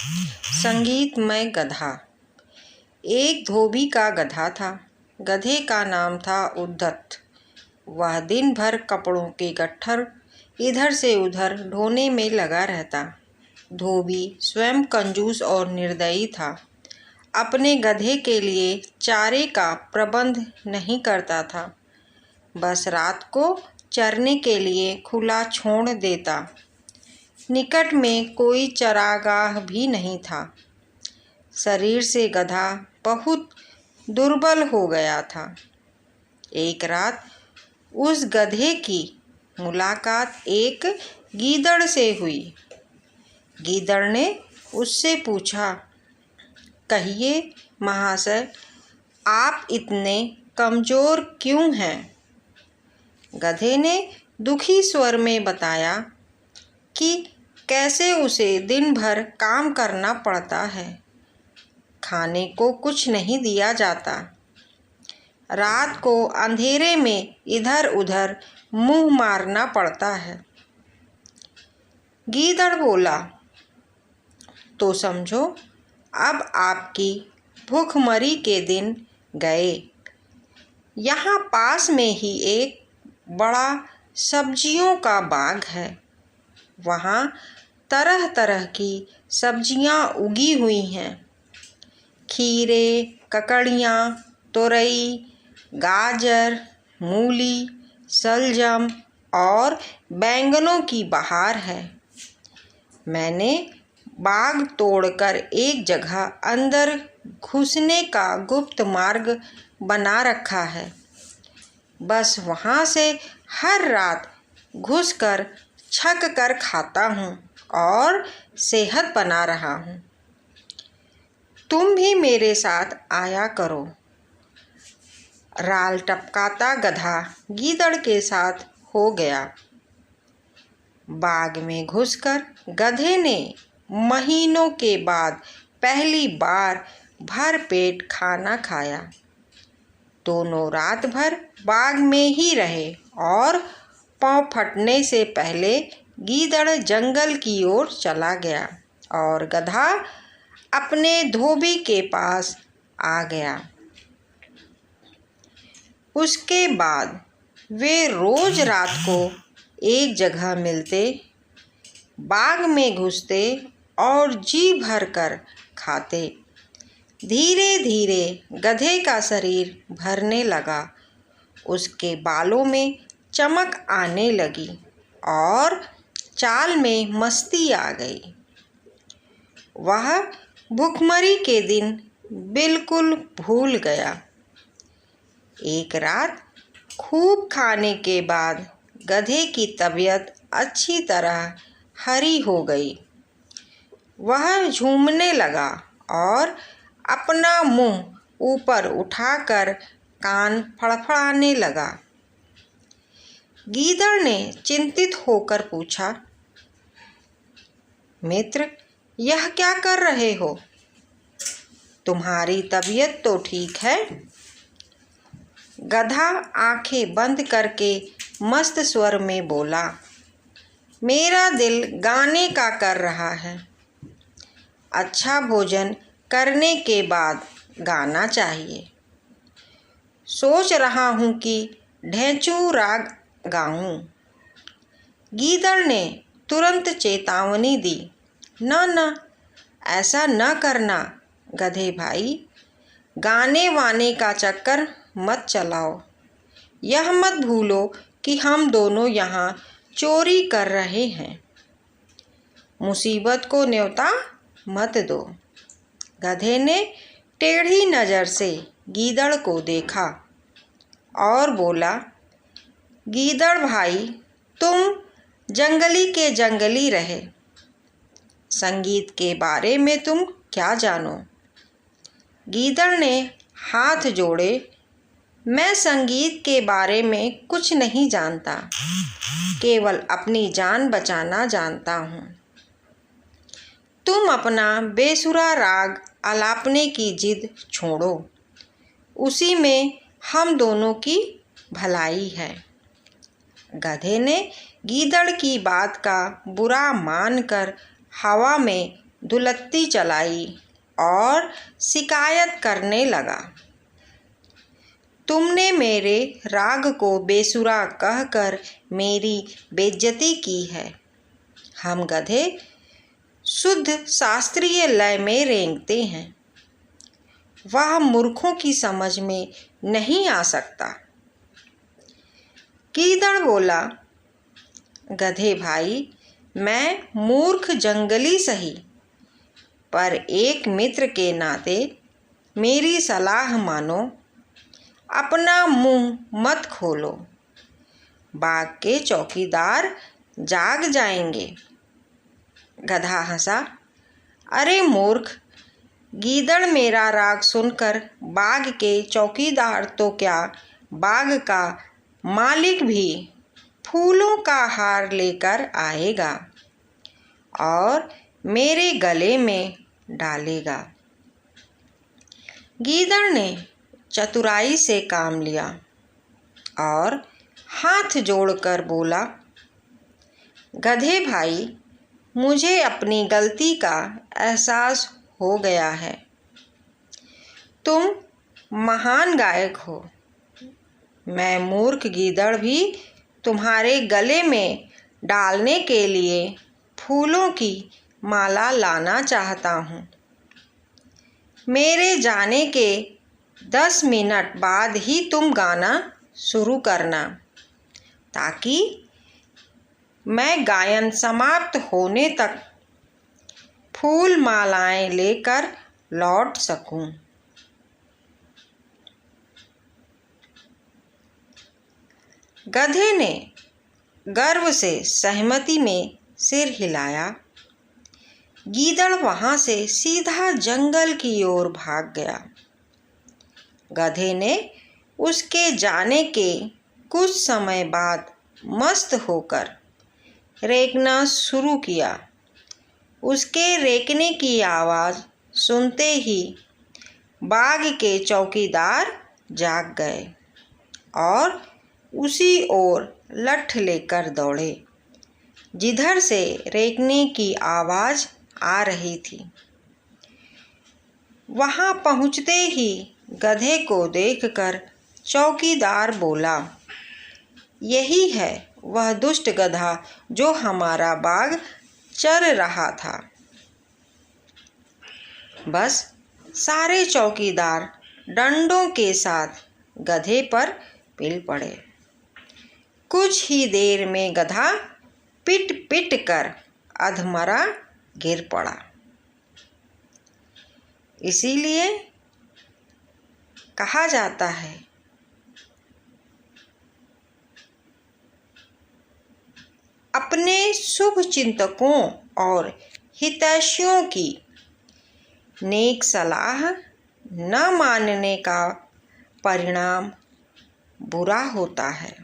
संगीतमय गधा। एक धोबी का गधा था। गधे का नाम था उद्धत। वह दिन भर कपड़ों के गट्ठर इधर से उधर ढोने में लगा रहता। धोबी स्वयं कंजूस और निर्दयी था। अपने गधे के लिए चारे का प्रबंध नहीं करता था, बस रात को चरने के लिए खुला छोड़ देता। निकट में कोई चरागाह भी नहीं था। शरीर से गधा बहुत दुर्बल हो गया था। एक रात उस गधे की मुलाकात एक गीदड़ से हुई। गीदड़ ने उससे पूछा, कहिए महाशय, आप इतने कमज़ोर क्यों हैं? गधे ने दुखी स्वर में बताया कि कैसे उसे दिन भर काम करना पड़ता है। खाने को कुछ नहीं दिया जाता। रात को अंधेरे में इधर उधर मुंह मारना पड़ता है। गीदड़ बोला, तो समझो अब आपकी भूखमरी के दिन गए। यहाँ पास में ही एक बड़ा सब्जियों का बाग है। वहाँ तरह तरह की सब्जियाँ उगी हुई हैं। खीरे, ककड़ियाँ, तोरई, गाजर, मूली, शलजम और बैंगनों की बहार है। मैंने बाग तोड़कर एक जगह अंदर घुसने का गुप्त मार्ग बना रखा है। बस वहाँ से हर रात घुसकर छक कर खाता हूँ और सेहत बना रहा हूँ। तुम भी मेरे साथ आया करो। राल टपकाता गधा गीदड़ के साथ हो गया। बाग में घुसकर गधे ने महीनों के बाद पहली बार भर पेट खाना खाया। दोनों रात भर बाग में ही रहे और पाँव फटने से पहले गीदड़ जंगल की ओर चला गया और गधा अपने धोबी के पास आ गया। उसके बाद वे रोज रात को एक जगह मिलते, बाग में घुसते और जी भर कर खाते। धीरे धीरे गधे का शरीर भरने लगा। उसके बालों में चमक आने लगी और चाल में मस्ती आ गई। वह भूखमरी के दिन बिल्कुल भूल गया। एक रात खूब खाने के बाद गधे की तबीयत अच्छी तरह हरी हो गई। वह झूमने लगा और अपना मुंह ऊपर उठाकर कान फड़फड़ाने लगा। गीदड़ ने चिंतित होकर पूछा, मित्र, यह क्या कर रहे हो? तुम्हारी तबीयत तो ठीक है? गधा आंखें बंद करके मस्त स्वर में बोला, मेरा दिल गाने का कर रहा है। अच्छा भोजन करने के बाद गाना चाहिए। सोच रहा हूँ कि ढेंचू राग गाऊं। गीदड़ ने तुरंत चेतावनी दी, न, ऐसा न करना गधे भाई। गाने वाने का चक्कर मत चलाओ। यह मत भूलो कि हम दोनों यहाँ चोरी कर रहे हैं। मुसीबत को न्योता मत दो। गधे ने टेढ़ी नज़र से गीदड़ को देखा और बोला, गीदड़ भाई, तुम जंगली के जंगली रहे। संगीत के बारे में तुम क्या जानो? गीदड़ ने हाथ जोड़े, मैं संगीत के बारे में कुछ नहीं जानता, केवल अपनी जान बचाना जानता हूँ। तुम अपना बेसुरा राग आलापने की जिद छोड़ो, उसी में हम दोनों की भलाई है। गधे ने गीदड़ की बात का बुरा मानकर हवा में धुलत्ती चलाई और शिकायत करने लगा। तुमने मेरे राग को बेसुरा कहकर मेरी बेइज्जती की है। हम गधे शुद्ध शास्त्रीय लय में रेंगते हैं। वह मूर्खों की समझ में नहीं आ सकता। गीदड़ बोला, गधे भाई, मैं मूर्ख जंगली सही, पर एक मित्र के नाते मेरी सलाह मानो। अपना मुंह मत खोलो, बाग के चौकीदार जाग जाएंगे। गधा हंसा, अरे मूर्ख, गीदड़ मेरा राग सुनकर बाग के चौकीदार तो क्या, बाग का मालिक भी फूलों का हार लेकर आएगा और मेरे गले में डालेगा। गीदड़ ने चतुराई से काम लिया और हाथ जोड़कर बोला, गधे भाई, मुझे अपनी गलती का एहसास हो गया है। तुम महान गायक हो। मैं मूर्ख गीदड़ भी तुम्हारे गले में डालने के लिए फूलों की माला लाना चाहता हूँ। मेरे जाने के 10 मिनट बाद ही तुम गाना शुरू करना, ताकि मैं गायन समाप्त होने तक फूल मालाएं लेकर लौट सकूं। गधे ने गर्व से सहमति में सिर हिलाया। गीदड़ वहां से सीधा जंगल की ओर भाग गया। गधे ने उसके जाने के कुछ समय बाद मस्त होकर रेंगना शुरू किया। उसके रेंगने की आवाज़ सुनते ही बाग के चौकीदार जाग गए और उसी ओर लठ लेकर दौड़े जिधर से रेंगने की आवाज़ आ रही थी। वहां पहुंचते ही गधे को देखकर चौकीदार बोला, यही है वह दुष्ट गधा जो हमारा बाग चर रहा था। बस सारे चौकीदार डंडों के साथ गधे पर पिल पड़े। कुछ ही देर में गधा पिट पिट कर अधमरा गिर पड़ा। इसीलिए कहा जाता है, अपने शुभ चिंतकों और हितैषियों की नेक सलाह न मानने का परिणाम बुरा होता है।